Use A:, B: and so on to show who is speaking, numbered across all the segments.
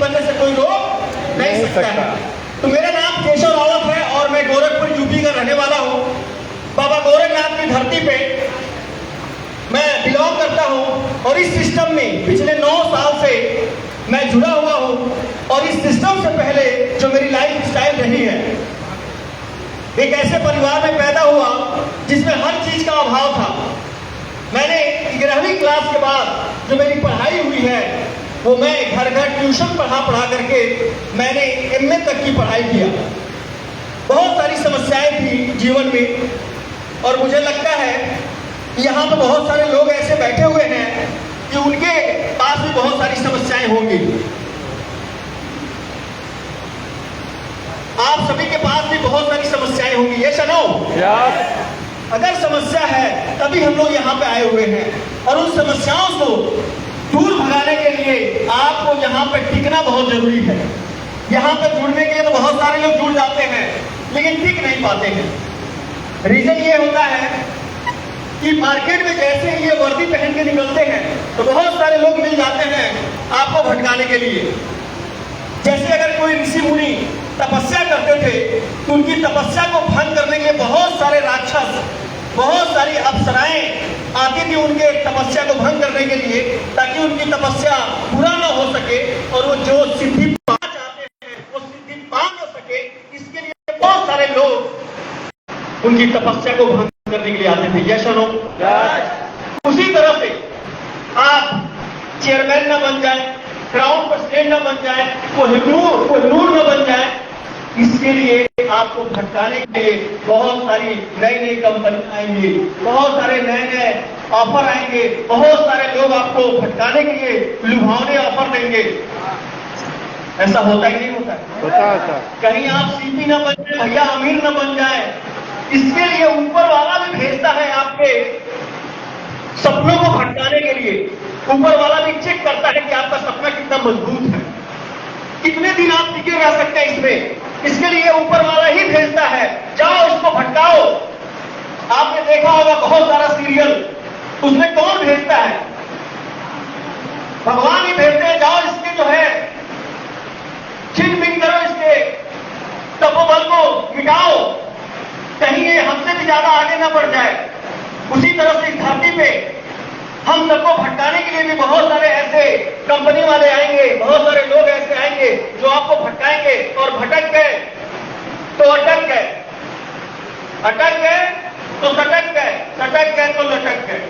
A: बनने से कोई रोक नहीं सकता है। तो मेरा नाम केशव रावत है और मैं गोरखपुर यूपी का रहने वाला हूँ। बाबा गोरखनाथ की धरती पे मैं बिलोंग करता हूँ और इस सिस्टम में पिछले 9 साल से मैं जुड़ा हुआ हूँ। और इस सिस्टम से पहले जो मेरी लाइफ स्टाइल रही है, एक ऐसे परिवार में पैदा हुआ जिसमें हर चीज का अभाव था। मैंने 11वीं क्लास के बाद जो मेरी पढ़ाई हुई है वो मैं घर घर ट्यूशन पढ़ा करके मैंने MA तक की पढ़ाई किया। बहुत सारी समस्याएं थी जीवन में और मुझे लगता है कि यहाँ पर बहुत सारे लोग ऐसे बैठे हुए हैं कि उनके पास भी बहुत सारी समस्याएं होंगी। आप सभी के पास भी बहुत सारी समस्याएं होंगी, ये सुनो। अगर समस्या है तभी हम लोग यहाँ पे आए हुए हैं और उन समस्याओं को दूर भगाने के लिए आपको यहाँ पे टिकना बहुत जरूरी है। यहाँ पे जुड़ने के लिए तो बहुत सारे लोग जुड़ जाते हैं लेकिन टिक नहीं पाते हैं। रीजन ये होता है कि मार्केट में जैसे ही ये वर्दी पहन के निकलते हैं तो बहुत सारे लोग मिल जाते हैं आपको भटकाने के लिए। जैसे अगर कोई ऋषि मुनि तपस्या करते थे तो उनकी तपस्या को भंग करने के लिए बहुत सारे राक्षस, बहुत सारी अप्सराएं आती थी उनके तपस्या को भंग करने के लिए, ताकि उनकी तपस्या पूरा न हो सके और वो जो सिद्धि पा चाहते हैं वो सिद्धि पा न सके। इसके लिए बहुत सारे लोग उनकी तपस्या को भंग करने के लिए आते थे। यश नो। उसी तरह से आप चेयरमैन न बन जाए, क्राउन प्रेसिडेंट न बन जाए, कोहिनूर न बन जाए, इसके लिए आपको भटकाने के लिए बहुत सारी नई कंपनी आएंगी, बहुत सारे नए ऑफर आएंगे, बहुत सारे लोग आपको भटकाने के लिए लुभावने ऑफर देंगे। ऐसा होता ही नहीं होता है। कहीं आप सीपी न बन जाए, भैया अमीर न बन जाए, इसके लिए ऊपर वाला भी भेजता है आपके सपनों को भटकाने के लिए। ऊपर वाला भी चेक करता है कि आपका सपना कितना मजबूत है, कितने दिन आप टिके रह सकते हैं इसमें। इसके लिए ऊपर वाला ही भेजता है, जाओ इसको भटकाओ। आपने देखा होगा बहुत सारा सीरियल, उसमें कौन भेजता है? भगवान ही भेजते हैं, जाओ इसके जो है छिन बिन करो, इसके तपोबल को मिटाओ, कहीं ये हमसे भी ज्यादा आगे ना बढ़ जाए। उसी तरह से इस धरती पे हम सबको भटकाने के लिए भी बहुत सारे ऐसे कंपनी वाले आएंगे, बहुत सारे लोग ऐसे आएंगे जो आपको भटकाएंगे। और भटक गए तो अटक गए, अटक गए तो सटक गए, सटक गए तो लटक गए।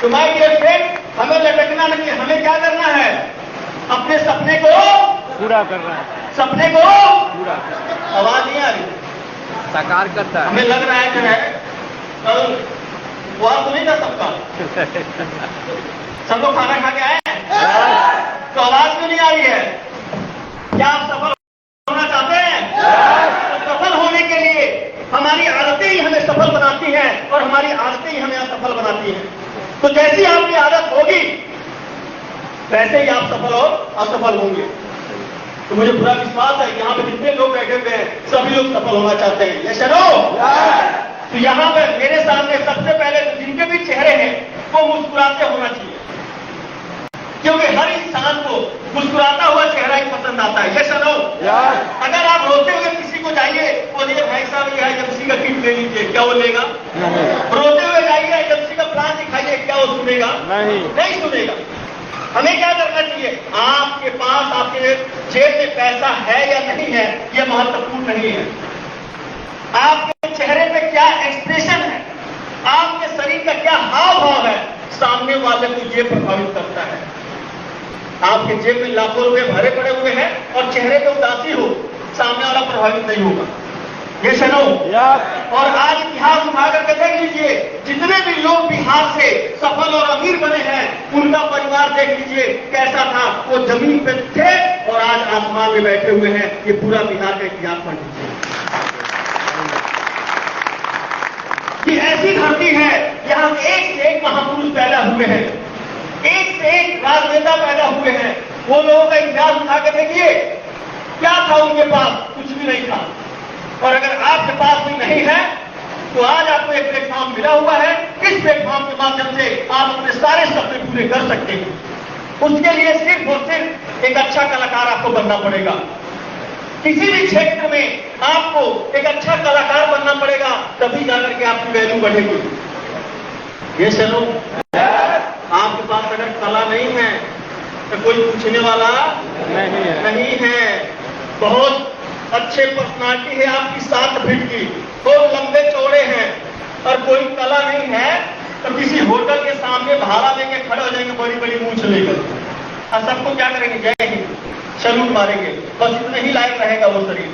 A: तुम्हारे डियर फ्रेंड, हमें लटकना नहीं है, हमें क्या करना है? अपने सपने को
B: पूरा करना है,
A: सपने को
B: पूरा।
A: आवाज नहीं आ रही,
B: साकार करता है।
A: हमें लग रहा है जो है कल वो तो नहीं था सबका, सब लोग खाना खा के आए तो आवाज क्यों नहीं आ रही है? क्या आप सफल होना चाहते हैं? तो सफल होने के लिए हमारी आदतें ही हमें सफल बनाती हैं और हमारी आदतें ही हमें असफल बनाती हैं। तो जैसी आपकी आदत होगी वैसे ही आप सफल और असफल होंगे। तो मुझे पूरा विश्वास है यहाँ पे जितने लोग बैठे हुए हैं सभी लोग सफल होना चाहते हैं। ये चलो। तो यहाँ पे मेरे सामने सबसे पहले तो जिनके भी चेहरे हैं वो मुस्कुराते होना चाहिए, क्योंकि हर इंसान को मुस्कुराता हुआ चेहरा ही पसंद आता है। ये सुनो, अगर आप रोते हुए किसी को जाइए, बोलिए भाई साहब ये एजेंसी का किट ले लीजिए, क्या वो लेगा? रोते हुए जाइए, एजेंसी का प्लान दिखाइए, क्या वो सुनेगा? नहीं सुनेगा। हमें क्या करना चाहिए? आपके पास आपके जेब में पैसा है या नहीं है यह महत्वपूर्ण नहीं है, आपके चेहरे पे क्या एक्सप्रेशन है, आपके शरीर का क्या हाव भाव है, सामने वाले को ये प्रभावित करता है। आपके जेब में लाखों रुपए भरे पड़े हुए हैं और चेहरे पे उदासी हो, सामने वाला प्रभावित नहीं होगा। ये सुनो। और आज इतिहास उठा करके देख लीजिए, जितने भी लोग बिहार से सफल और अमीर बने हैं उनका परिवार देख लीजिए कैसा था। वो जमीन पे थे और आज आसमान में बैठे हुए हैं। ये पूरा बिहार का इतिहास पढ़ लीजिए। ये ऐसी धरती है यहाँ एक से एक महापुरुष पैदा हुए हैं, एक से एक राजनेता पैदा हुए हैं। वो लोगों का इतिहास उठा के देखिए, क्या था उनके पास? कुछ भी नहीं था। और अगर आपके पास भी नहीं है तो आज आपको एक प्लेटफॉर्म मिला हुआ है। इस प्लेटफॉर्म के माध्यम से आप अपने सारे सपने पूरे कर सकते हैं। उसके लिए सिर्फ और सिर्फ एक अच्छा कलाकार आपको बनना पड़ेगा। किसी भी क्षेत्र में आपको एक अच्छा कलाकार बनना पड़ेगा, तभी जाकर के आपकी वैल्यू बढ़ेगी। ये चलो, आपके पास अगर कला नहीं है तो कोई पूछने वाला नहीं है। बहुत अच्छे पर्सनालिटी है आपकी, 7 फीट की, बहुत लंबे चौड़े हैं, और कोई कला नहीं है तो किसी होटल के सामने भाड़ा लेके खड़े हो जाएंगे बड़ी बड़ी मूंछ लेकर, और सबको क्या करेंगे, जाएंगे सैल्यूट मारेंगे, बस इतने ही लायक रहेगा वो शरीर।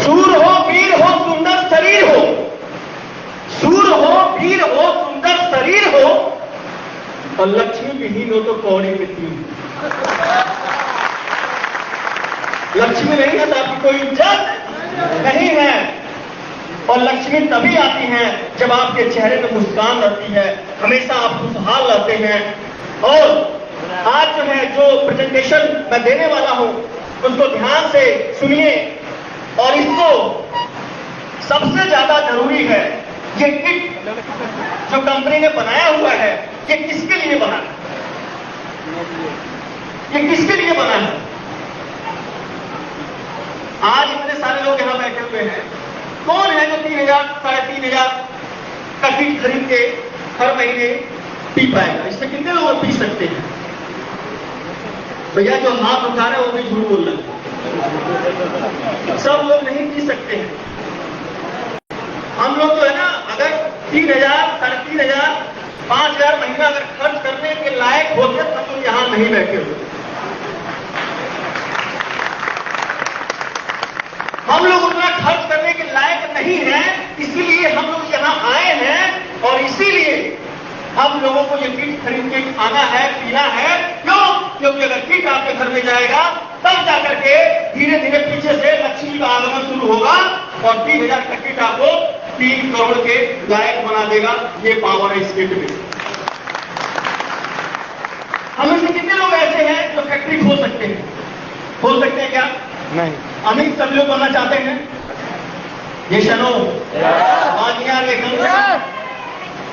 A: सूर हो, वीर हो, सुंदर शरीर हो, सूर हो, वीर हो, सुंदर शरीर हो, और लक्ष्मी विहीन हो तो कौड़ी मिट्टी। लक्ष्मी नहीं है तो आपकी कोई इज्जत नहीं है। और लक्ष्मी तभी आती है जब आपके चेहरे में मुस्कान रहती है, हमेशा आप खुशहाल रहते हैं। और आज जो है, जो प्रेजेंटेशन मैं देने वाला हूं उसको ध्यान से सुनिए, और इसको सबसे ज्यादा जरूरी है, ये किट जो कंपनी ने बनाया हुआ है, ये किसके लिए बना है, ये किसके लिए बना है। आज इतने सारे लोग यहां बैठे हुए हैं, कौन है जो 3,000 3,500 का किट खरीद के हर महीने पी पाएगा? इससे कितने लोग पी सकते हैं? भैया जो हाथ उठा रहे हैं वो भी झूठ बोल रहे हैं, सब लोग नहीं पी सकते हैं। हम लोग जो है ना, अगर 3,000 3,500 5,000 महीना अगर खर्च करने के लायक होते तो हम लोग यहां नहीं बैठे होते। हम लोग उतना खर्च करने के लायक नहीं है, इसीलिए हम लोग यहां आए हैं, और इसीलिए हम लोगों को ये किट खरीद के खाना है, पीना है। क्यों? क्योंकि अगर किट आपके घर में जाएगा तब जाकर के धीरे धीरे पीछे से लक्ष्मी का आगमन शुरू होगा, और 3,000 का किट आपको 3 करोड़ के लायक बना देगा। ये पावर है इस किट में। हमें से कितने लोग ऐसे हैं जो फैक्ट्री खोल सकते हैं? खोल सकते हैं क्या?
B: नहीं।
A: अमीर सभी लोग बनना चाहते हैं? ये शनो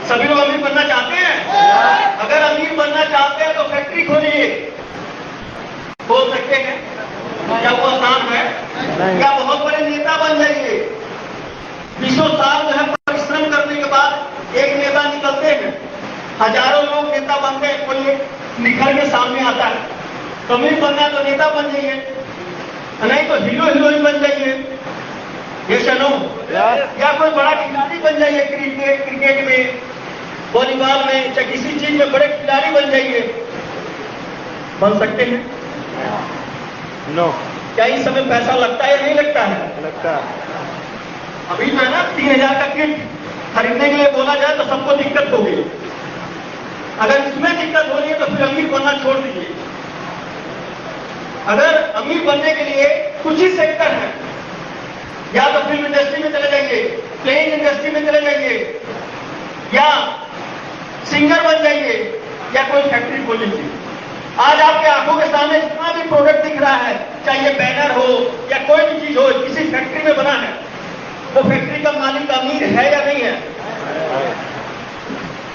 A: सभी लोग अमीर बनना चाहते हैं? अगर अमीर बनना चाहते हैं तो फैक्ट्री खोलिए। खोल सकते हैं? क्या वो आसान है? क्या बहुत बड़े नेता बन जाइए? 20 साल जो है परिश्रम करने के बाद एक नेता निकलते हैं, हजारों लोग नेता बनते हैं, कोई निखर के सामने आता है। तो अमीर बनना है तो नेता बन जाइए, नहीं तो हीरो हीरोइन बन जाइए। ये सुनो, या कोई बड़ा खिलाड़ी बन जाइए, क्रिकेट में, वॉलीबॉल में, या किसी चीज में बड़े खिलाड़ी बन जाइए। बन सकते हैं?
B: नो।
A: क्या इस समय पैसा लगता है या नहीं लगता है?
B: लगता है।
A: अभी जो है ना 3,000 का किट खरीदने के लिए बोला जाए तो सबको दिक्कत होगी। अगर इसमें दिक्कत हो रही है तो फिर अमीर बनना छोड़ दीजिए। अगर अमीर बनने के लिए कुछ ही सेक्टर है, या तो फिल्म इंडस्ट्री में चले जाइए, प्लेइंग इंडस्ट्री में चले जाइए, या सिंगर बन जाइए, या कोई फैक्ट्री खोल लीजिए। आज आपके आंखों के सामने जितना भी प्रोडक्ट दिख रहा है, चाहे ये बैनर हो या कोई भी चीज हो, किसी फैक्ट्री में बना है, वो फैक्ट्री का मालिक अमीर है या नहीं है?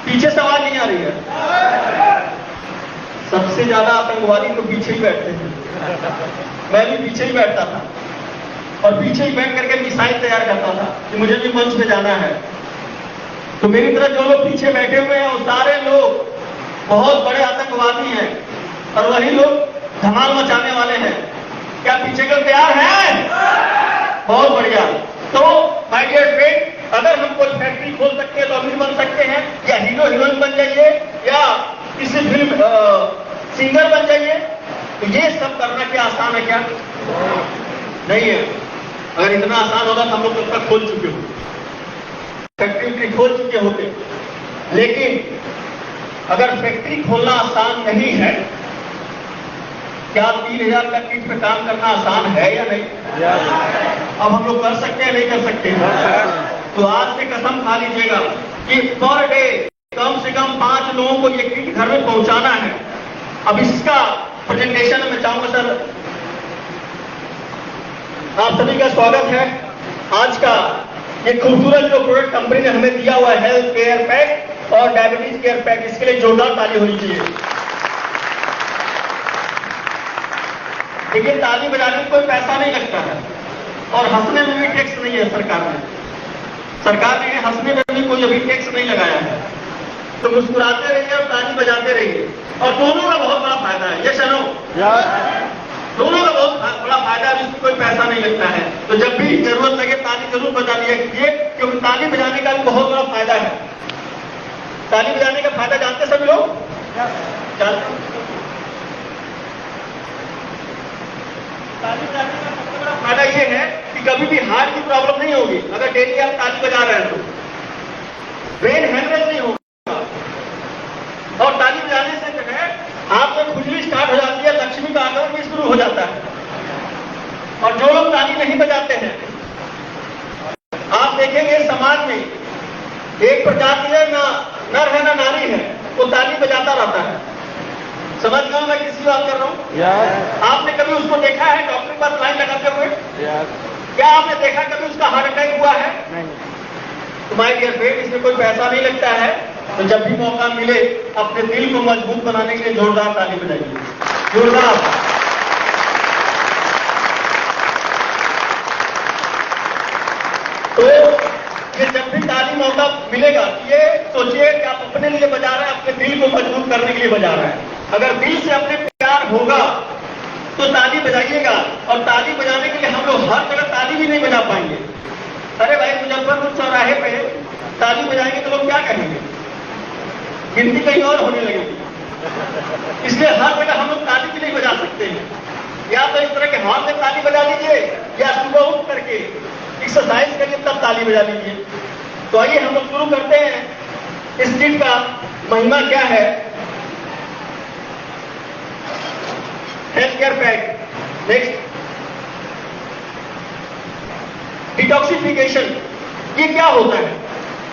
A: पीछे सवाल नहीं आ रही है। सबसे ज्यादा आतंकवादी तो पीछे ही बैठते हैं। मैं भी पीछे ही बैठता था, और पीछे ही बैठ करके मिसाइल तैयार करता था कि मुझे भी मंच पे जाना है। तो मेरी तरह जो लोग पीछे बैठे हुए हैं वो सारे लोग बहुत बड़े आतंकवादी हैं, और वही लोग धमाल मचाने वाले हैं। क्या पीछे कर तैयार हैं? बहुत बढ़िया। तो माय डियर फ्रेंड, अगर हम कोई फैक्ट्री खोल सकते हैं तो अमीर बन सकते हैं, या हीरो हीरोइन बन जाइए, या किसी फिल्म सिंगर बन जाइए। तो ये सब करना क्या आसान है? क्या नहीं है। अगर इतना आसान होगा तो हम लोग कब तक खोल चुके हो, फैक्ट्री खोल चुके होते। लेकिन अगर फैक्ट्री खोलना आसान नहीं है, क्या 3,000 का किट पे काम करना आसान है या नहीं? अब हम लोग कर सकते हैं, नहीं कर सकते? तो आज से कसम खा लीजिएगा कि पर डे कम से कम 5 लोगों को ये किट घर में पहुंचाना है। अब इसका प्रेजेंटेशन मैं चाहूंगा सर, आप सभी का स्वागत है। आज का ये खूबसूरत जो प्रोडक्ट कंपनी ने हमें दिया हुआ है, हेल्थ केयर पैक और डायबिटीज केयर पैक, इसके लिए जोरदार ताली होनी चाहिए। देखिए, ताली बजाने में कोई पैसा नहीं लगता है और हंसने में भी टैक्स नहीं है सरकार ने हंसने में भी कोई अभी टैक्स नहीं लगाया है। तो मुस्कुराते रहिए और ताली बजाते रहिए और दोनों का बहुत बड़ा फायदा है। ये सुनो, दोनों का बहुत बड़ा फायदा है, इसमें कोई पैसा नहीं लगता है। तो जब भी जरूरत लगे ताली जरूर बजा लिया कीजिए, क्योंकि ताली बजाने का भी बहुत बड़ा फायदा है। ताली बजाने का फायदा जानते सभी लोग? जानते? ताली बजाने का सबसे बड़ा फायदा ये है कि कभी भी हार्ट की प्रॉब्लम नहीं होगी अगर डेली आप ताली बजा रहे हैं तो। ब्रेन हेमरेज नहीं होगा और ताली बजाने से जो है आप में खुजली स्टार्ट हो जाती है, लक्ष्मी का आगमन भी शुरू हो जाता है। और जो लोग ताली नहीं बजाते हैं, आप देखेंगे समाज में एक प्रजाति है, ना नर है ना नारी है, वो ताली बजाता रहता है। समझ गया मैं किसी बात कर रहा हूँ? आपने कभी उसको देखा है डॉक्टर के पास लाइन लगाते हुए? क्या आपने देखा कभी उसका हार्ट अटैक हुआ है? तो माय डियर फ्रेंड, इसमें कोई पैसा नहीं लगता है। तो जब भी मौका मिले अपने दिल को मजबूत बनाने के लिए जोरदार ताली बजाइए, जोरदार। तो ये जब भी ताली मौका मिलेगा, ये सोचिए कि आप अपने लिए बजा रहे हैं, अपने दिल को मजबूत करने के लिए बजा रहे हैं। अगर दिल से अपने प्यार होगा तो ताली बजाइएगा। और ताली बजाने के लिए हम लोग हर जगह ताली भी नहीं बजा पाएंगे। अरे भाई, मुजफ्फरपुर चौराहे पे ताली बजाएंगे तो लोग क्या कहेंगे? गिनती कहीं और होने लगेगी। इसलिए हर जगह हम लोग ताली भी नहीं बजा सकते हैं। या तो इस तरह के हाथ में ताली बजा लीजिए, या सुबह उठ करके एक्सरसाइज करिए तब ताली बजा लीजिए। तो आइए हम लोग शुरू करते हैं। इस चीज का महिमा क्या है? Health care pack. Next, detoxification. ये क्या होता है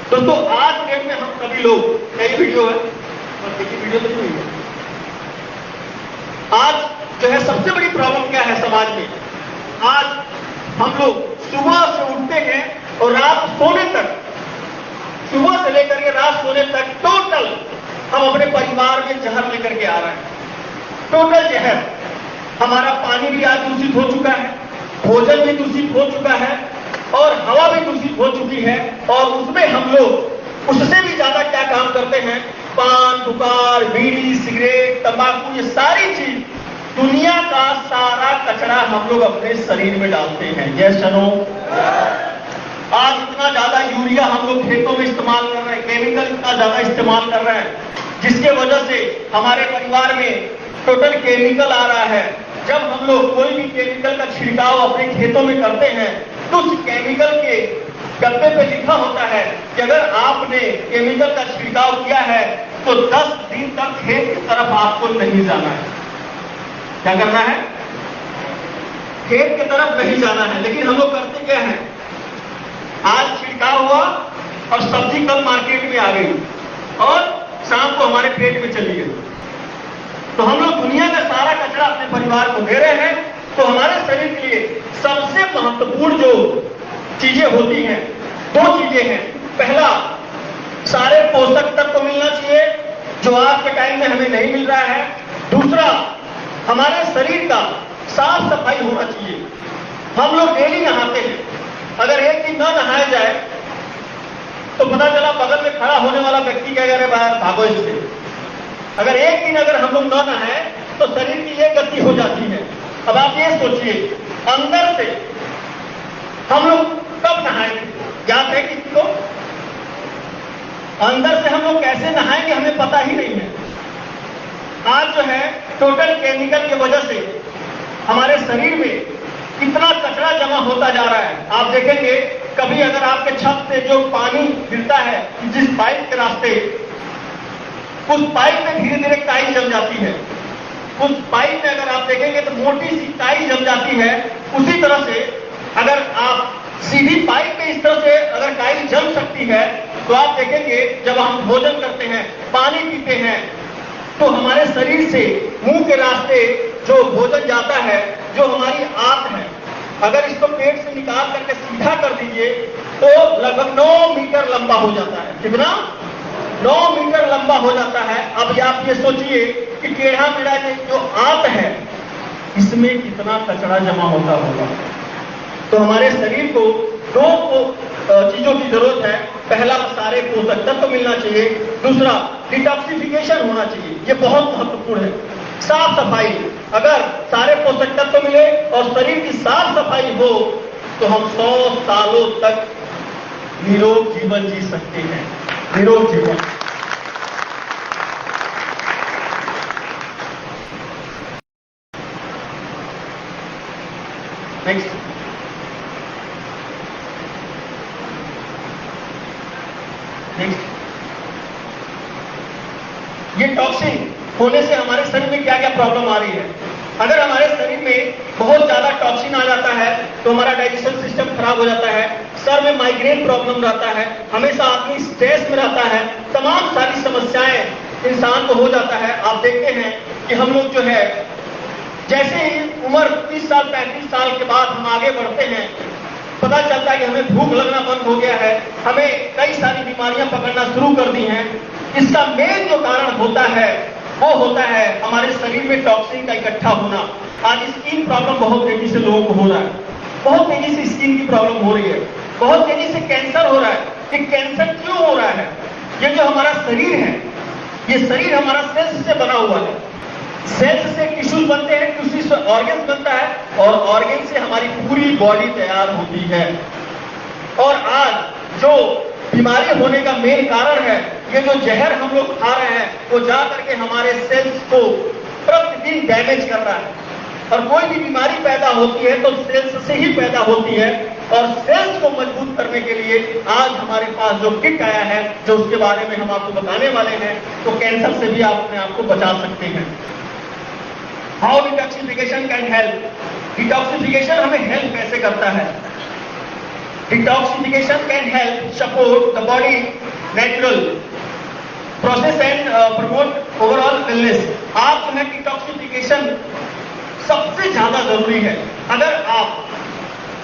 A: दोस्तों? आज डेट में हम सभी लोग, नई वीडियो है और देखिए वीडियो तो नहीं है। आज जो है सबसे बड़ी प्रॉब्लम क्या है समाज में? आज हम लोग सुबह से उठते हैं और रात सोने तक, सुबह से लेकर के रात सोने तक टोटल हम अपने परिवार में जहर लेकर के आ रहे हैं। टोटल जहर। हमारा पानी भी आज दूषित हो चुका है, भोजन भी दूषित हो चुका है और हवा भी दूषित हो चुकी है। और उसमें हम लोग उससे भी ज्यादा क्या काम करते हैं? पान, दुकान, बीड़ी, सिगरेट, तंबाकू, ये सारी चीज, दुनिया का सारा कचरा हम लोग अपने शरीर में डालते हैं। यस या नो? आज इतना ज्यादा यूरिया हम लोग खेतों में इस्तेमाल कर रहे हैं, केमिकल इतना ज्यादा इस्तेमाल कर रहे हैं, जिसके वजह से हमारे परिवार में टोटल केमिकल आ रहा है। जब हम लोग कोई भी केमिकल का छिड़काव अपने खेतों में करते हैं तो उस केमिकल के डब्बे पे लिखा होता है कि अगर आपने केमिकल का छिड़काव किया है तो 10 दिन तक खेत की तरफ आपको नहीं जाना है। क्या करना है? खेत की तरफ नहीं जाना है। लेकिन हम लोग करते क्या है? आज छिड़काव हुआ और सब्जी कल मार्केट में आ गई और शाम को हमारे पेट में चली गई। तो हम लोग दुनिया का सारा कचरा अपने परिवार को दे रहे हैं। तो हमारे शरीर के लिए सबसे महत्वपूर्ण जो चीजें होती हैं, 2 चीजें हैं। पहला, सारे पोषक तत्व मिलना चाहिए जो आज के टाइम में हमें नहीं मिल रहा है। दूसरा, हमारे शरीर का साफ सफाई होना चाहिए। हम लोग डेली नहाते हैं, अगर एक दिन ना नहाया जाए तो पता चला बगल में खड़ा होने वाला व्यक्ति क्या कह रहे, बाहर भागो इससे। अगर एक दिन अगर हम लोग ना नहाए तो शरीर की ये गति हो जाती है। अब आप ये सोचिए, अंदर से हम लोग कब नहाएंगे? याद है किसी को? अंदर से हम लोग कैसे नहाएंगे हमें पता ही नहीं है। आज जो है टोटल केमिकल की वजह से हमारे शरीर में कितना कचरा जमा होता जा रहा है। आप देखेंगे कभी अगर आपके छत से जो पानी गिरता है जिस पाइप के रास्ते, उस पाइप में धीरे धीरे काई जम जाती है। उस पाइप में अगर आप देखेंगे तो मोटी सी काई जम जाती है। उसी तरह से अगर आप सीधी पाइप में इस तरह से अगर काई जम सकती है तो आप देखेंगे जब हम भोजन करते हैं, पानी पीते हैं, तो हमारे शरीर से मुंह के रास्ते जो भोजन जाता है, जो हमारी आंत है, अगर इसको पेट से निकाल करके सीधा कर दीजिए तो लगभग 9 मीटर लंबा हो जाता है। कितना? 9 मीटर लंबा हो जाता है। अब आप ये सोचिए कि टेढ़ा मेढ़ा जो आंत है इसमें कितना कचरा जमा होता होगा। तो हमारे शरीर को दो चीजों की जरूरत है। पहला, सारे पोषक तत्व मिलना चाहिए। दूसरा, डिटॉक्सिफिकेशन होना चाहिए। ये बहुत महत्वपूर्ण है। साफ सफाई, अगर सारे पोषक तत्व मिले और शरीर की साफ सफाई हो तो हम 100 सालों तक निरोग जीवन जी सकते हैं। निरोग जीवन। नेक्स्ट, ये टॉक्सिन होने से हमारे शरीर में क्या क्या प्रॉब्लम आ रही है। अगर हमारे शरीर में बहुत ज्यादा टॉक्सिन आ जाता है तो हमारा डाइजेशन सिस्टम खराब हो जाता है, सर में माइग्रेन प्रॉब्लम रहता है, हमेशा आदमी स्ट्रेस में रहता है, तमाम सारी समस्याएं इंसान को हो जाता है। आप देखते हैं कि हम लोग जो है, जैसे ही उम्र 30 साल 35 साल के बाद हम आगे बढ़ते हैं, पता चलता है कि हमें भूख लगना बंद हो गया है, हमें कई सारी बीमारियां पकड़ना शुरू कर दी हैं। इसका मेन जो कारण होता है वो होता है हमारे शरीर में टॉक्सिन का इकट्ठा होना। आज स्किन प्रॉब्लम बहुत तेजी से लोगों को हो रहा है, बहुत तेजी से स्किन की प्रॉब्लम हो रही है, बहुत तेजी से कैंसर हो रहा है। ये कैंसर क्यों हो रहा है? ये जो हमारा शरीर है, ये शरीर हमारा सेल्स से बना हुआ है। सेल्स से टिश्यूज बनते हैं, टिश्यू से ऑर्गन्स बनता है और ऑर्गन से हमारी पूरी बॉडी तैयार होती है। और आज जो बीमारी होने का मेन कारण है, ये जो जहर हम लोग खा रहे हैं, वो जा करके हमारे सेल्स को प्रतिदिन डैमेज कर रहा है। और कोई भी बीमारी पैदा होती है तो सेल्स से ही पैदा होती है। और सेल्स को मजबूत करने के लिए आज हमारे पास जो किट आया है, जो उसके बारे में हम आपको बताने वाले हैं, तो कैंसर से भी आप अपने आप को बचा सकते हैं। How detoxification can help. Detoxification हमें हेल्प कैसे करता है? Detoxification can help support the body natural process and promote overall wellness. आप जो है डिटॉक्सिफिकेशन सबसे ज्यादा जरूरी है। अगर आप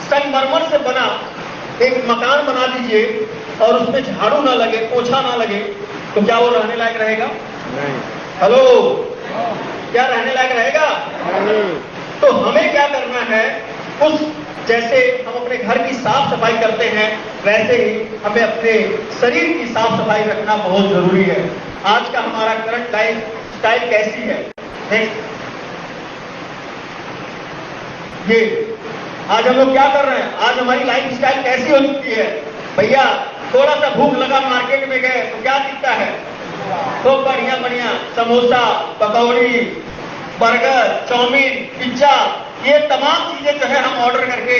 A: संगमरमर से बना एक मकान बना दीजिए और उसमें झाड़ू ना लगे, पोछा ना लगे, तो क्या वो रहने लायक रहेगा? नहीं। हेलो, क्या रहने लायक रहेगा? नहीं। तो हमें क्या करना है, उस जैसे हम अपने घर की साफ सफाई करते हैं, वैसे ही हमें अपने शरीर की साफ सफाई रखना बहुत जरूरी है। आज का हमारा करंट लाइफ स्टाइल कैसी है? ये आज हम लोग क्या कर रहे हैं? आज हमारी लाइफ स्टाइल कैसी हो चुकी है? भैया, थोड़ा सा भूख लगा, मार्केट में गए तो क्या दिखता है? तो बढ़िया बढ़िया समोसा, पकौड़ी, बर्गर, चाउमीन, पिज्जा, ये तमाम चीजें जो है हम ऑर्डर करके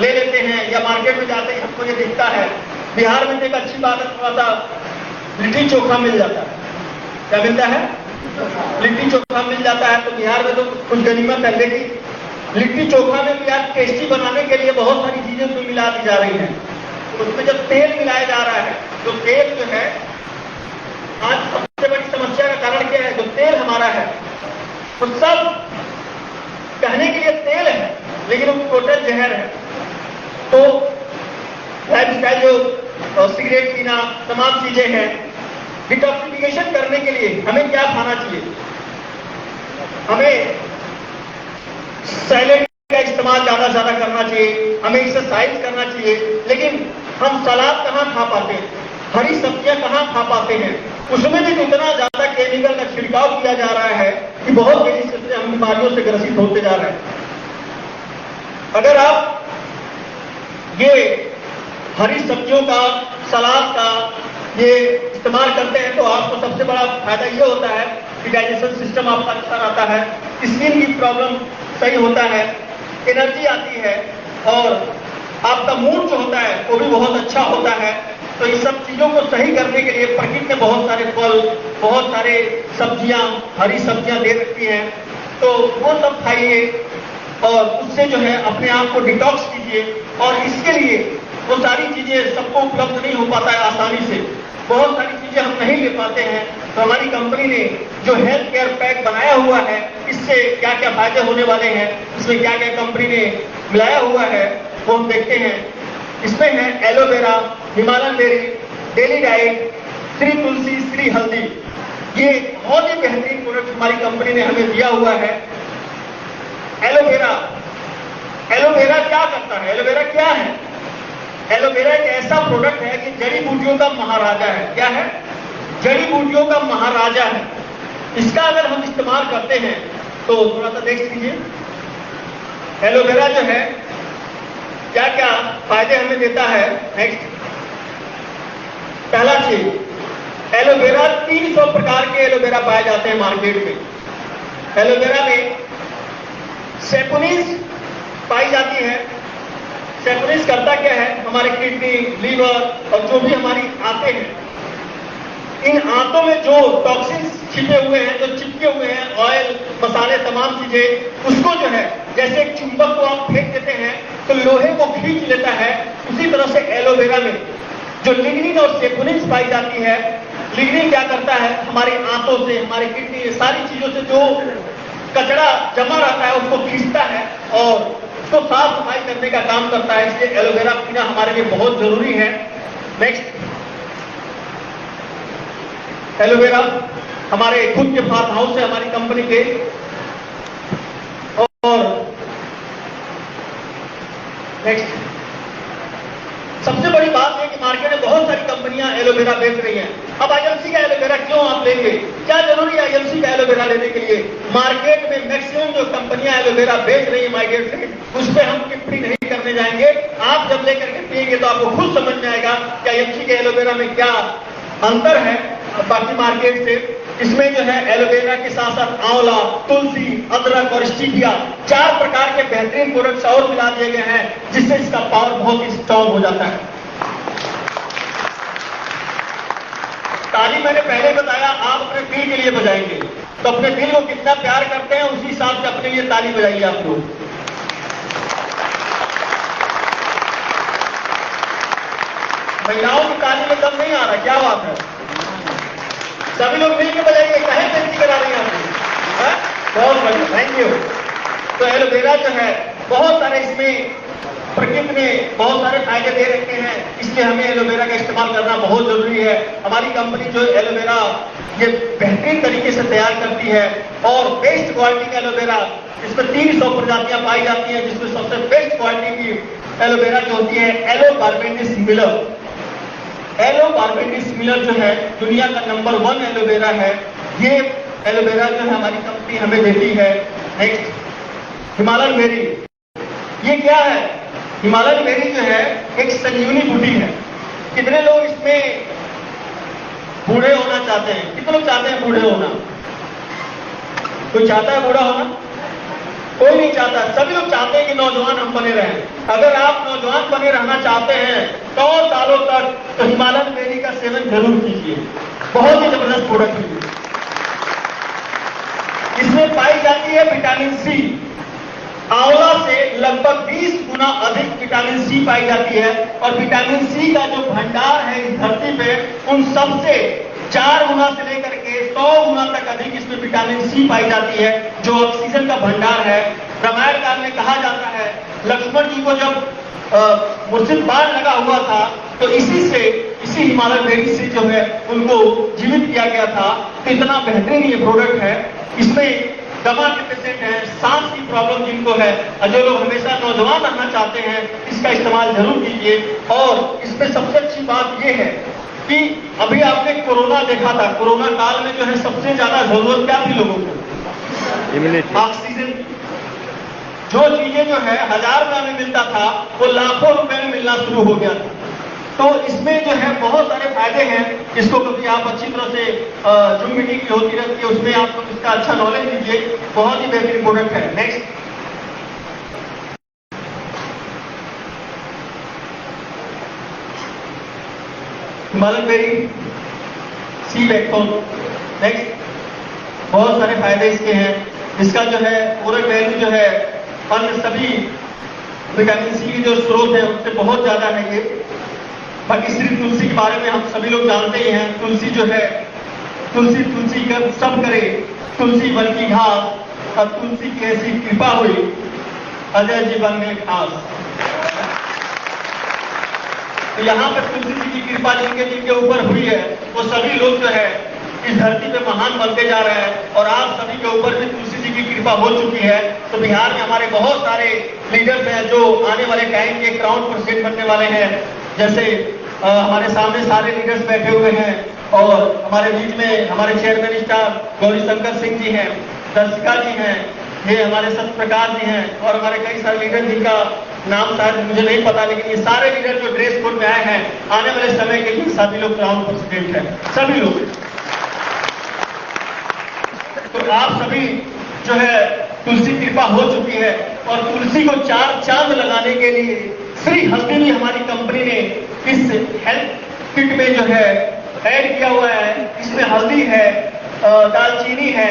A: ले लेते हैं, या मार्केट में जाते ही हमको ये दिखता है। बिहार में एक अच्छी बात है, थोड़ा सा लिट्टी चोखा मिल जाता है। क्या मिलता है? लिट्टी चोखा मिल जाता है। तो बिहार में तो कुछ गनीमत है, लेकिन लिट्टी चोखा में भी आज टेस्टी बनाने के लिए बहुत सारी चीजें उसमें मिला दी जा रही हैं। उसमें जब तेल मिलाया जा रहा है, जो तेल जो है, आज सबसे बड़ी समस्या का कारण क्या है? जो तेल हमारा है, तो सब कहने के लिए तेल है, लेकिन वो टोटल जहर है। तो लाइफ स्टाइल जो सिगरेट पीना, तमाम चीजें हैं। डिटॉक्सिफिकेशन करने के लिए हमें क्या खाना चाहिए? हमें सैलेड का इस्तेमाल ज्यादा से ज्यादा करना चाहिए, हमें एक्सरसाइज करना चाहिए। लेकिन हम सलाद कहाँ खा पाते हैं, हरी सब्जियां कहाँ खा पाते हैं? उसमें भी इतना ज्यादा केमिकल का छिड़काव किया जा रहा है कि बहुत तेजी से हम बीमारियों से ग्रसित होते जा रहे हैं। अगर आप ये हरी सब्जियों का, सलाद का ये इस्तेमाल करते हैं तो आपको सबसे बड़ा फायदा ये होता है कि डाइजेशन सिस्टम आपका अच्छा रहता है, स्किन की प्रॉब्लम सही होता है, एनर्जी आती है और आपका मूड जो होता है वो भी बहुत अच्छा होता है। तो इन सब चीजों को सही करने के लिए प्रकृति ने बहुत सारे फल, बहुत सारे सब्जियां, हरी सब्जियां दे रखी हैं, तो वो सब खाइए और उससे जो है अपने आप को डिटॉक्स कीजिए। और इसके लिए वो सारी चीजें सबको उपलब्ध नहीं हो पाता है आसानी से, बहुत सारी चीजें हम नहीं ले पाते हैं। तो हमारी कंपनी ने जो हेल्थ केयर पैक बनाया हुआ है, इससे क्या क्या फायदे होने वाले हैं, इसमें क्या क्या कंपनी ने मिलाया हुआ है, वो हम देखते हैं। इसमें है aloe vera, Himalayan berry, daily diet, Shri Tulsi, Shri Haldi. ये बहुत ही बेहतरीन प्रोडक्ट हमारी कंपनी ने हमें दिया हुआ है। एलोवेरा। एलोवेरा क्या करता है? एलोवेरा क्या है? एलोवेरा एक ऐसा प्रोडक्ट है कि जड़ी बूटियों का महाराजा है। क्या है? जड़ी बूटियों का महाराजा है। इसका अगर हम इस्तेमाल करते हैं तो थोड़ा सा देख लीजिए, एलोवेरा जो है क्या क्या फायदे हमें देता है। नेक्स्ट, पहला चीज, एलोवेरा 300 प्रकार के एलोवेरा पाए जाते हैं मार्केट में। एलोवेरा में सेपोनिस पाई जाती है। सेपोनिस करता क्या है? हमारे किडनी, लीवर और जो भी हमारी आंतें हैं, इन आंतों में जो टॉक्सिन्स छिपे हुए हैं, जो चिपके हुए हैं, ऑयल, मसाले, तमाम चीजें, उसको जो है जैसे एक चुंबक को आप फेंक देते हैं तो लोहे को खींच लेता है, उसी तरह से एलोवेरा में जो लिग्निन और सेपोनिस पाई जाती है, लिग्निन क्या करता है? हमारी आंतों से, हमारी किडनी, सारी चीजों से जो कचरा जमा रहता है उसको खींचता है और उसको साफ सफाई करने का काम करता है। इसलिए एलोवेरा पीना हमारे लिए बहुत जरूरी है। नेक्स्ट, एलोवेरा हमारे खुद के फार्म हाउस है, हमारी कंपनी के। और नेक्स्ट, सबसे बड़ी बात है कि मार्केट में बहुत सारी कंपनियां एलोवेरा बेच रही हैं। अब आईएमसी का एलोवेरा क्यों आप लेंगे? क्या जरूरी है आईएमसी का एलोवेरा लेने के लिए? मार्केट में मैक्सिमम जो कंपनियां एलोवेरा बेच रही है माय डियर फ्रेंड, उस पर हम टिप्पणी नहीं करने जाएंगे। आप जब लेकर के पिएंगे तो आपको खुद समझ में आएगा कि आईएमसी के एलोवेरा में क्या अंतर है बाकी मार्केट से। इसमें जो है एलोवेरा के साथ साथ आंवला, तुलसी, अदरक और स्टीविया 4 प्रकार के बेहतरीन प्रोडक्ट्स और मिला दिए गए हैं, जिससे इसका पावर बहुत ही स्ट्रॉन्ग हो जाता है। ताली मैंने पहले बताया, आप अपने दिल के लिए बजाएंगे, तो अपने दिल को कितना प्यार करते हैं उसी हिसाब से अपने लिए ताली बजाइए आप लोग। महिलाओं की ताली में दम नहीं आ रहा, क्या बात है? सभी लोग मिलकर बजाइए, कहीं बेइज्जती करा रही हैं आपको। बहुत बढ़िया, थैंक यू। तो एलोवेरा जो है बहुत सारे इसमें प्रकृति में बहुत सारे फायदे दे रखे हैं, इसलिए हमें एलोवेरा का इस्तेमाल करना बहुत जरूरी है। हमारी कंपनी जो एलोवेरा ये बेहतरीन तरीके से तैयार करती है और बेस्ट क्वालिटी का एलोवेरा, इसमें 300 प्रजातियां पाई जाती हैं, जिसमें सबसे बेस्ट क्वालिटी की एलोवेरा जो होती है एलो बार्बेंडिस मिलर। एलो बार्बेंडिस मिलर जो है दुनिया का नंबर 1 एलोवेरा है। ये एलोवेरा जो है हमारी कंपनी हमें देती है। Next, Himalayan berry. ये क्या है? हिमालयन बेरी जो है एक संजीवनी बूटी है। कितने लोग इसमें बूढ़े होना चाहते हैं? कितने लोग चाहते हैं बूढ़े होना? कोई चाहता है बूढ़ा होना? कोई नहीं चाहता। सभी लोग चाहते हैं कि नौजवान हम बने रहें। अगर आप नौजवान बने रहना चाहते हैं 100 सालों तक, तो हिमालयन बेरी का सेवन जरूर कीजिए। बहुत ही जबरदस्त प्रोडक्ट है। इसमें पाई जाती है विटामिन सी। आंवला से लगभग 20 गुना अधिक विटामिन सी पाई जाती है और विटामिन सी का जो भंडार है इस धरती पे, उन सबसे 4 गुना से लेकर के 100 गुना तक अधिक इसमें विटामिन सी पाई जाती है, जो ऑक्सीजन का भंडार है। रामायण काल में कहा जाता है लक्ष्मण जी को जब मूर्छित बाण लगा हुआ था तो इसी हिमालयन बेरी से जो है उनको जीवित किया गया था। तो इतना बेहतरीन ये प्रोडक्ट है। इसमें दमा के पेशेंट हैं, सांस की प्रॉब्लम जिनको है, और जो लोग हमेशा नौजवान रहना चाहते हैं, इसका इस्तेमाल जरूर कीजिए। और इसमें सबसे अच्छी बात यह है कि अभी आपने कोरोना देखा था, कोरोना काल में जो है सबसे ज्यादा जरूरत क्या थी लोगों को? ऑक्सीजन। जो चीजें जो है 1000 रुपए में मिलता था वो लाखों रुपए में मिलना शुरू हो गया था। तो इसमें जो है बहुत सारे फायदे हैं। इसको कभी आप अच्छी तरह से जूम मीटिंग की होती रहती है, उसमें आप इसका अच्छा नॉलेज लीजिए। बहुत ही बेहतरीन प्रोडक्ट है। नेक्स्ट, हिमालयन बेरी सी बैकबोन। नेक्स्ट, बहुत सारे फायदे इसके हैं। इसका जो है पूरे वैल्यू जो है अन्य सभी विटामिन सी के जो स्रोत है उससे बहुत ज्यादा है ये। बाकी सिर्फ तुलसी के बारे में हम सभी लोग जानते ही हैं। तुलसी जो है तुलसी का सब करे, तुलसी वन की घास, और तुलसी की ऐसी कृपा हुई अजय जी बन गए खास। तो यहाँ पर तुलसी जी की कृपा जिनके ऊपर हुई है वो सभी लोग जो है इस धरती पे महान बनते जा रहे हैं। और आप सभी के ऊपर भी तुलसी जी की कृपा हो चुकी है। तो बिहार में हमारे बहुत सारे लीडर्स हैं जो आने वाले टाइम के क्राउन प्रेसिडेंट बनने वाले हैं। जैसे हमारे सामने सारे लीडर्स बैठे हुए हैं और हमारे बीच में हमारे चेयरमैन स्टाफ गौरीशंकर सिंह जी हैं, दर्शिका जी हैं, ये हमारे सत्यप्रकाश जी हैं और हमारे कई सारे लीडर जिनका नाम शायद मुझे नहीं पता, लेकिन ये सारे लीडर जो ड्रेस कोड में आए हैं आने वाले समय के लिए सभी लोग क्राउन प्रेसिडेंट हैं, सभी लोग। तो आप सभी जो है तुलसी कृपा हो चुकी है और तुलसी को चार चांद लगाने के लिए श्री हल्दी भी हमारी कंपनी ने इस हेल्थ किट में जो है ऐड किया हुआ है। इसमें हल्दी है, दालचीनी है,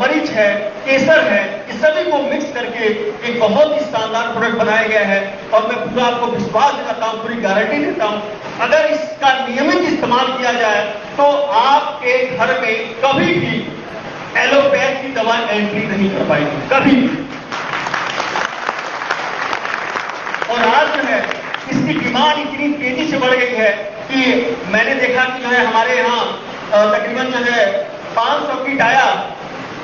A: मरीच है, केसर है, इस सभी को मिक्स करके एक बहुत ही शानदार प्रोडक्ट बनाया गया है। और मैं पूरा आपको विश्वास दिलाता हूँ, पूरी गारंटी देता हूँ, अगर इसका नियमित इस्तेमाल किया जाए तो आपके घर में कभी भी एलोपैथ की दवा एंट्री नहीं कर पाएगी, कभी भी। और आज जो है इसकी डिमांड इतनी तेजी से बढ़ गई है कि मैंने देखा कि जो है हमारे यहाँ तकरीबन जो है 500 किट आया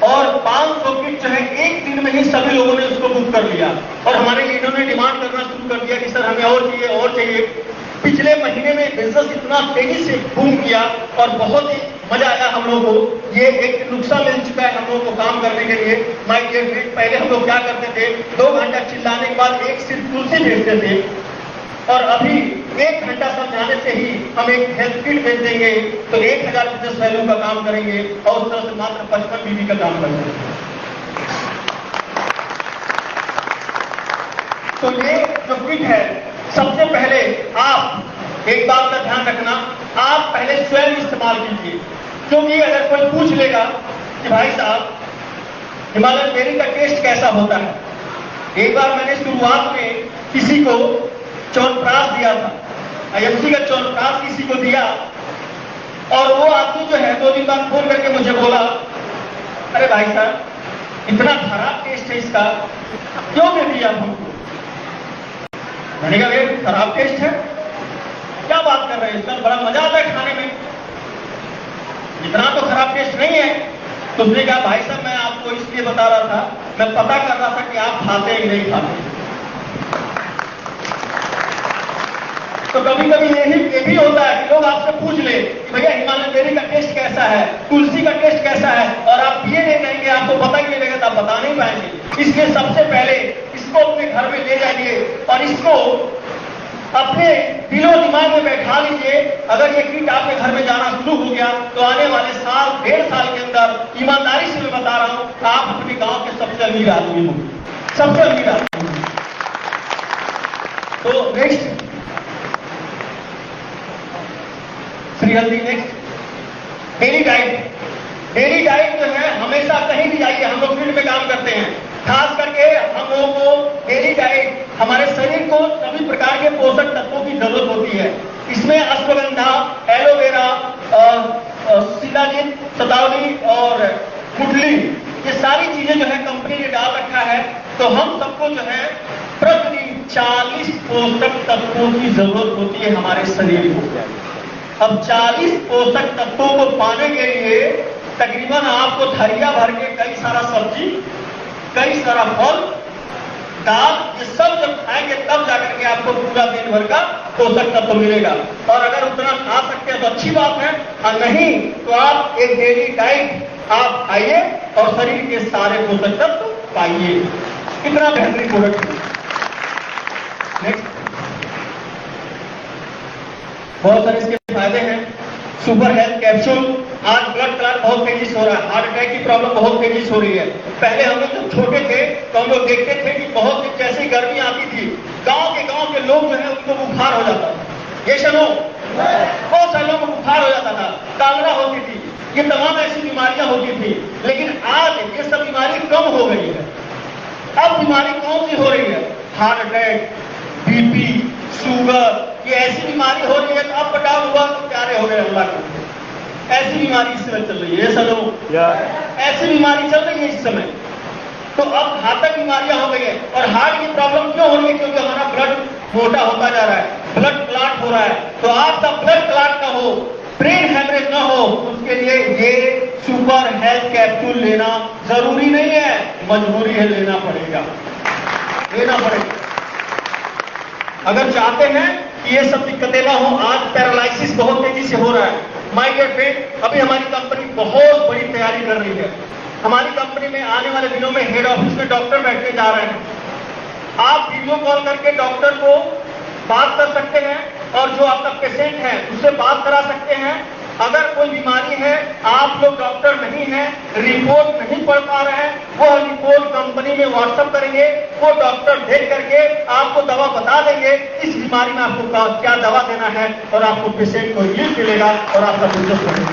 A: और 500 किट जो है एक दिन में ही सभी लोगों ने उसको बुक कर लिया और हमारे लीडरों ने डिमांड करना शुरू कर दिया कि सर हमें और चाहिए और चाहिए। पिछले महीने में बिजनेस इतना तेजी से बूम किया और बहुत ही मजा आया हम लोगों को। ये एक नुस्खा मिल चुका है हम लोगों को काम करने के लिए। माय डियर फ्रेंड, पहले हम लोग क्या करते थे, 2 घंटा चिल्लाने के बाद एक सिर्फ तुलसी भेजते थे और अभी 1 घंटा समझाने से ही हम एक हेल्थ किट भेज देंगे तो 1000 बिजनेस वैल्यू का काम करेंगे और उस तरह से मात्र 55 बीबी का काम करेंगे। तो ये जो किट है, सबसे पहले आप एक बात का ध्यान रखना, आप पहले स्वयं इस्तेमाल कीजिए। क्योंकि अगर कोई पूछ लेगा कि भाई साहब हिमालयन बेरी का टेस्ट कैसा होता है, एक बार मैंने शुरुआत में किसी को च्यवनप्राश दिया था, IMC का च्यवनप्राश किसी को दिया और वो आदमी जो है 2 दिन बाद फोन करके मुझे बोला, अरे भाई साहब इतना खराब टेस्ट है इसका, क्यों दे दिया हमको? मैंने कहा ये खराब टेस्ट है, क्या बात कर रहे हैं, इसका बड़ा मजा आता है खाने में, इतना तो खराब टेस्ट नहीं है। तो उसने कहा भाई साहब मैं आपको इसलिए बता रहा था, मैं पता कर रहा था कि आप खाते हैं नहीं खाते। तो कभी कभी ये भी होता है कि लोग आपसे पूछ ले कि भैया हिमालयन बेरी का टेस्ट कैसा है, तुलसी का टेस्ट कैसा है, और आप ये नहीं कहेंगे, आपको पता ही नहीं लगेगा तो आप बता नहीं पाएंगे। इसलिए सबसे पहले इसको अपने घर में ले जाइए और इसको अपने दिलो दिमाग में बैठा लीजिए। अगर ये किट आपके घर में जाना शुरू हो गया तो आने वाले साल 1.5 साल के अंदर, ईमानदारी से मैं बता रहा हूं, आप अपने गांव के सबसे अमीर आदमी होंगे, सबसे अमीर आदमी। तो नेक्स्ट श्री हल्दी। Next daily diet. Daily diet जो है हमेशा कहीं भी जाइए, हम लोग फील्ड में काम करते हैं, खास करके हम लोगों को डेली डाइट, हमारे शरीर को सभी प्रकार के पोषक तत्वों की जरूरत होती है। इसमें अश्वगंधा, एलोवेरा, शिलाजीत, शतावरी और गुठली, ये सारी चीजें जो है कंपनी ने डाल रखा है। तो हम सबको जो है प्रतिदिन 40 पोषक तत्वों की जरूरत होती है हमारे शरीर को। अब 40 पोषक तत्वों को पाने के लिए तकरीबन आपको थरिया भर के कई सारा सब्जी, कई सारा फल, दाल, ये सब जब खाएंगे तब जाकर के आपको पूरा दिन भर का पोषक तत्व मिलेगा। और अगर उतना खा सकते हैं तो अच्छी बात है, और नहीं तो आप एक डेली डाइट आप खाइए और शरीर के सारे पोषक तत्व पाइए। कितना बेहतरीन प्रोडक्ट है। नेक्स्ट, बहुत सारे इसके फायदे हैं। Super health capsule. आज ब्लड क्लॉट बहुत तेजी से हो रहा है, हार्ट अटैक की प्रॉब्लम बहुत तेजी से हो रही है। पहले हम लोग जब छोटे थे तो हम लोग देखते थे कि बहुत जैसी गर्मी आती थी, गांव के लोग जो है उनको बुखार हो जाता था। ये सुनो, बहुत सारे लोगों को बुखार हो जाता था, कालरा होती थी, ये तमाम ऐसी बीमारियां होती थी। लेकिन आज ये सब बीमारी कम हो गई है। अब बीमारी कौन सी हो रही है? हार्ट अटैक, बीपी, शुगर, ये ऐसी बीमारी हो रही है तो अब बताओ हुआ तो प्यारे हो गए अल्लाह को। ऐसी बीमारी इस समय चल रही है, ऐसी बीमारी चल रही है इस समय। तो अब घातक बीमारियां हो गई है। और हार्ट की प्रॉब्लम क्यों हो रही है? क्योंकि हमारा ब्लड मोटा होता जा रहा है, ब्लड क्लॉट हो रहा है। तो आपका ब्लड क्लॉट ना हो, ब्रेन हेमरेज ना हो, उसके लिए ये सुपर हेल्थ कैप्सूल लेना जरूरी नहीं है। मजबूरी है, लेना पड़ेगा। अगर चाहते हैं कि ये सब दिक्कतें ना हो, आज पैरालिसिस बहुत तेजी से हो रहा है। माय डियर फ्रेंड, अभी हमारी कंपनी बहुत बड़ी तैयारी कर रही है। हमारी कंपनी में आने वाले दिनों में हेड ऑफिस में डॉक्टर बैठने जा रहे हैं। आप वीडियो कॉल करके डॉक्टर को बात कर सकते हैं और जो आपका पेशेंट है उससे बात करा सकते हैं। अगर कोई बीमारी है, आप लोग डॉक्टर नहीं है, रिपोर्ट नहीं पढ़ पा रहे हैं, वह रिपोर्ट कंपनी में व्हाट्सएप करेंगे, वो डॉक्टर देख करके आपको दवा बता देंगे इस बीमारी में आपको क्या दवा देना है, और आपको पेशेंट को रिलीफ मिलेगा और आपका बिजनेस बढ़ेगा।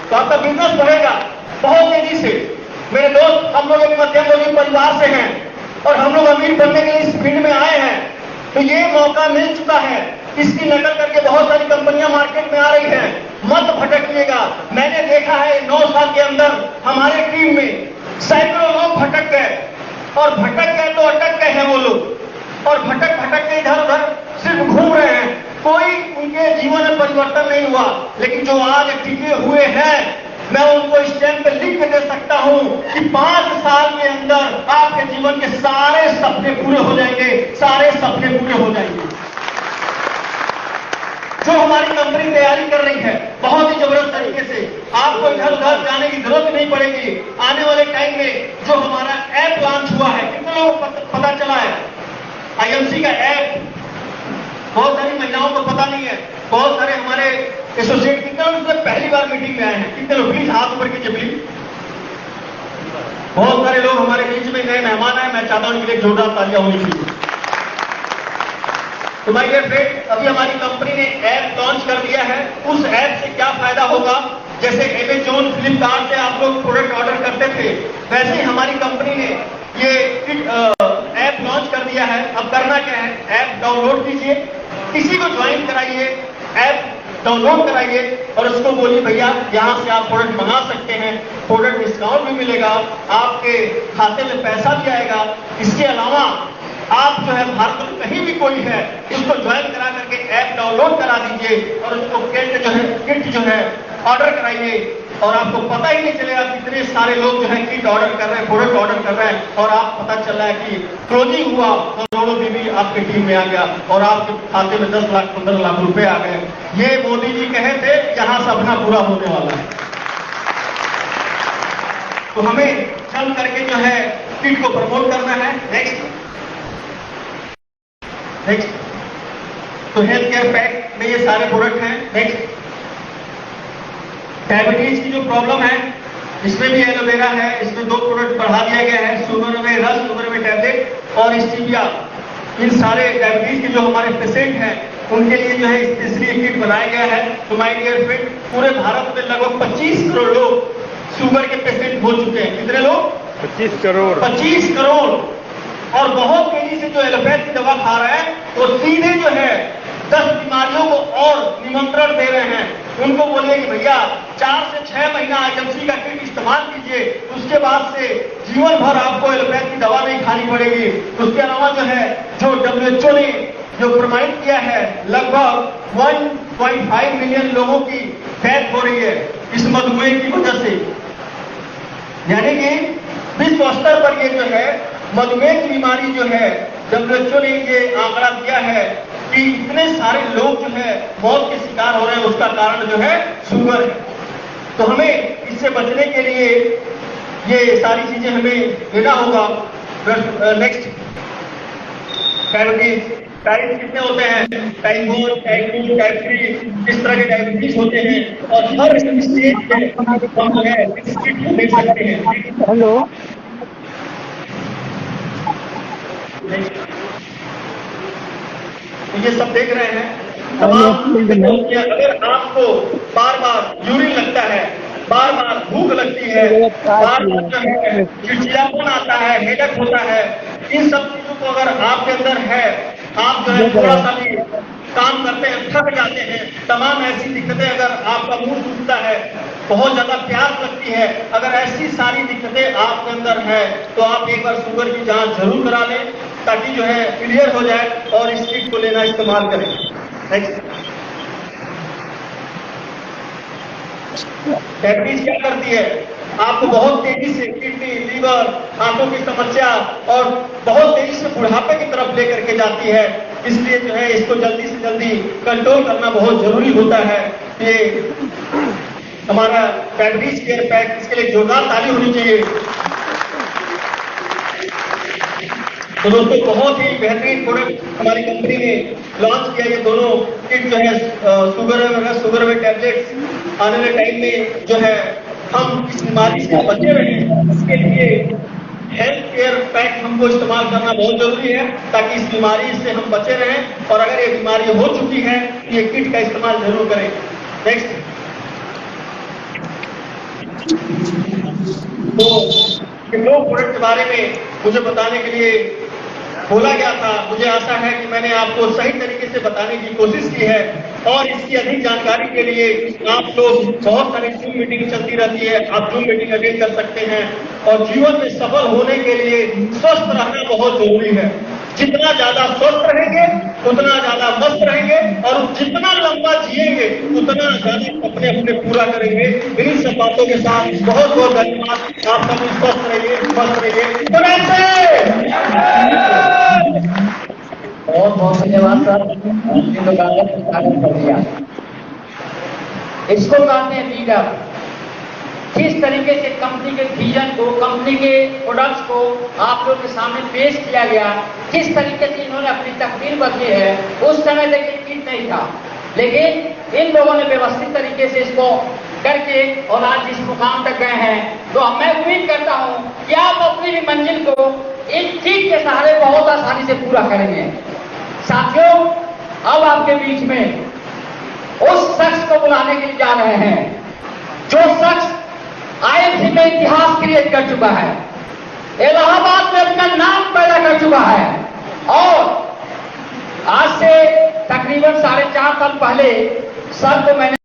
A: तो आपका बिजनेस बढ़ेगा बहुत तेजी से। मेरे दोस्त, हम लोग एक मध्यम वर्गीय परिवार से हैं और हम लोग अमीर बनने के लिए इस फील्ड में आए हैं, तो ये मौका मिल चुका है। इसकी नकल करके बहुत सारी कंपनियां मार्केट में आ रही हैं, मत भटकिएगा। मैंने देखा है 9 साल के अंदर हमारे टीम में सैकड़ों लोग भटक गए, और भटक गए तो अटक गए हैं वो लोग, और भटक के इधर उधर सिर्फ घूम रहे हैं। कोई उनके जीवन में परिवर्तन नहीं हुआ, लेकिन जो आज टिके हुए हैं, मैं उनको स्टैंप पे लिख के दे सकता हूं कि 5 साल के अंदर आपके जीवन के सारे सपने पूरे हो जाएंगे, सारे सपने पूरे हो जाएंगे। जो हमारी कंपनी तैयारी कर रही है बहुत ही जबरदस्त तरीके से, आपको इधर उधर जाने की जरूरत नहीं पड़ेगी। आने वाले टाइम में जो हमारा ऐप लॉन्च हुआ है, कितने लोगों को पता चला है आईएमसी का ऐप? बहुत सारी महिलाओं को पता नहीं है, बहुत सारे हमारे एसोसिएट कितने लोग उसमें पहली बार मीटिंग में आए हैं? कितने लोग प्लीज हाथ ऊपर कीजिए प्लीज। बहुत सारे लोग हमारे बीच में नए मेहमान आए, मैं चाहता हूं इनके लिए जोरदार तालियां होनी चाहिए। तो माय डियर फ्रेंड, अभी हमारी कंपनी ने ऐप लॉन्च कर दिया है। उस ऐप से क्या फायदा होगा? जैसे अमेज़न, फ्लिपकार्ट से आप लोग प्रोडक्ट ऑर्डर करते थे, वैसे ही हमारी कंपनी ने ये ऐप लॉन्च कर दिया है। अब करना क्या है? ऐप डाउनलोड कीजिए, किसी को ज्वाइन कराइए, ऐप डाउनलोड कराइए और उसको बोलिए भैया यहाँ से आप प्रोडक्ट मंगा सकते हैं, प्रोडक्ट डिस्काउंट भी मिलेगा, आपके खाते में पैसा भी आएगा। इसके अलावा आप जो है भारत में कहीं भी कोई है, उसको ज्वाइन करा करके ऐप डाउनलोड करा दीजिए और उसको किट जो है ऑर्डर कराइए, और आपको पता ही नहीं चलेगा कितने सारे लोग जो है किट ऑर्डर कर रहे हैं, प्रोडक्ट ऑर्डर कर रहे हैं, और आप पता चल रहा है कि क्लोजिंग हुआ, करोड़ों बीबी आपकी टीम में आ गया और आपके खाते में 10 लाख 15 लाख रुपए आ गए। ये मोदी जी कहे थे यहाँ सपना पूरा होने वाला है। तो हमें चल करके जो है किट को प्रमोट करना है। नेक्स्ट तो हेल्थ केयर पैक में ये सारे प्रोडक्ट हैं। नेक्स्ट, डायबिटीज की जो प्रॉब्लम है, इसमें भी एलोवेरा है, इसमें 2 प्रोडक्ट बढ़ा दिया गया है, शुगर में रस, शुगर में टैबलेट और स्टीविया। इन सारे डायबिटीज के जो हमारे पेशेंट हैं उनके लिए जो है स्पेशली किट बनाया गया है। तो माय डियर फ्रेंड, पूरे भारत में लगभग 25 करोड़ लोग शुगर के पेशेंट हो चुके हैं। कितने लोग? 25 करोड़। और बहुत तेजी से जो एलोपैथ की दवा खा रहे हैं वो सीधे जो है 10 बीमारियों को और निमंत्रण दे रहे हैं। उनको बोलिए कि भैया 4 से 6 महीना आईएमसी का किट इस्तेमाल कीजिए, उसके बाद से जीवन भर आपको एलोपैथ की दवा नहीं खानी पड़ेगी। उसके अलावा जो है जो WHO ने जो प्रमाणित किया है, लगभग 1.5 मिलियन लोगों की डेथ हो रही है इस मधुमेह की वजह से। यानी कि विश्व स्तर पर ये जो है मधुमेह की बीमारी जो है, WHO ने ये आंकड़ा दिया है कि इतने सारे लोग जो है मौत के शिकार हो रहे हैं, उसका कारण जो है शुगर है। तो हमें इससे बचने के लिए ये सारी चीजें हमें लेना होगा। नेक्स्ट, टाइप कितने होते हैं? टाइप 1, टाइप 2, टाइप 3, इस तरह के डायबिटीज होते हैं और हर स्टेज पे हम जो है इस किट को देख सकते हैं।
B: हेलो,
A: तो ये सब देख रहे हैं अगर आपको बार बार यूरिन लगता है, बार बार भूख लगती है, बार बार जो है चिड़चिड़ापन आता है, हेडेक होता है, इन सब चीजों को अगर आपके अंदर है, आप जो है थोड़ा सा भी काम करते हैं थक जाते हैं, तमाम ऐसी दिक्कतें, अगर आपका मुंह सूखता है, बहुत ज्यादा प्यास लगती है, अगर ऐसी सारी दिक्कतें आपके अंदर है तो आप एक बार शुगर की जांच जरूर करा लें ताकि जो है क्लियर हो जाए और इस किट को लेना इस्तेमाल करें। नेक्स्ट, डायबिटीज क्या करती है? आपको बहुत तेजी से किडनी, लीवर, हाथों की समस्या और बहुत तेजी से बुढ़ापे की तरफ लेकर के जाती है। इसलिए जो है इसको जल्दी से जल्दी कंट्रोल करना बहुत जरूरी होता है। ये हमारा डायबिटीज केयर पैक, इसके लिए जोरदार ताली होनी चाहिए। तो दोस्तों बहुत ही बेहतरीन प्रोडक्ट हमारी कंपनी ने लॉन्च किया। ये दोनों किट जो है शुगर में टैबलेट्स आने वाले टाइम में जो है हम इस बीमारी से बचे रहें, इसके लिए हेल्थ केयर पैक हमको इस्तेमाल करना बहुत जरूरी है ताकि इस बीमारी से हम बचे रहें। और अगर ये बीमारी हो चुकी है तो ये किट का इस्तेमाल जरूर करें। नेक्स्ट। तो इन दो प्रोडक्ट के बारे में मुझे बताने के लिए बोला गया था। मुझे आशा है कि मैंने आपको सही तरीके से बताने की कोशिश की है। और इसकी अधिक जानकारी के लिए आप लोग बहुत सारी जूम मीटिंग चलती रहती है, आप जूम मीटिंग अटेंड कर सकते हैं। और जीवन में सफल होने के लिए स्वस्थ रहना बहुत जरूरी है। जितना ज्यादा स्वस्थ रहेंगे उतना ज्यादा मस्त रहेंगे और जितना लंबा जिएंगे उतना ज्यादा अपने अपने पूरा करेंगे। इन्हीं सब बातों के साथ बहुत बहुत धन्यवाद। आप सभी स्वस्थ रहिए, मस्त रहिए।
C: बहुत बहुत धन्यवाद सर, आपने तो कागज स्वागत कर दिया। इसको कहते हैं लीडर। किस तरीके से कंपनी के विजन को, कंपनी के प्रोडक्ट्स को आप लोग के सामने पेश किया गया, किस तरीके से इन्होंने अपनी तकदीर बदली है। उस समय लेकिन किट नहीं था, लेकिन इन लोगों ने व्यवस्थित तरीके से इसको करके और आज जिस मुकाम तक गए हैं, तो मैं उम्मीद करता हूं कि आप अपनी भी मंजिल को इन किट के सहारे बहुत आसानी से पूरा करेंगे। साथियों, अब आपके बीच में उस शख्स को बुलाने के लिए जा रहे हैं जो शख्स IMC में इतिहास क्रिएट कर चुका है, इलाहाबाद में अपना नाम पैदा कर चुका है। और आज से तकरीबन 4.5 साल पहले सर को मैंने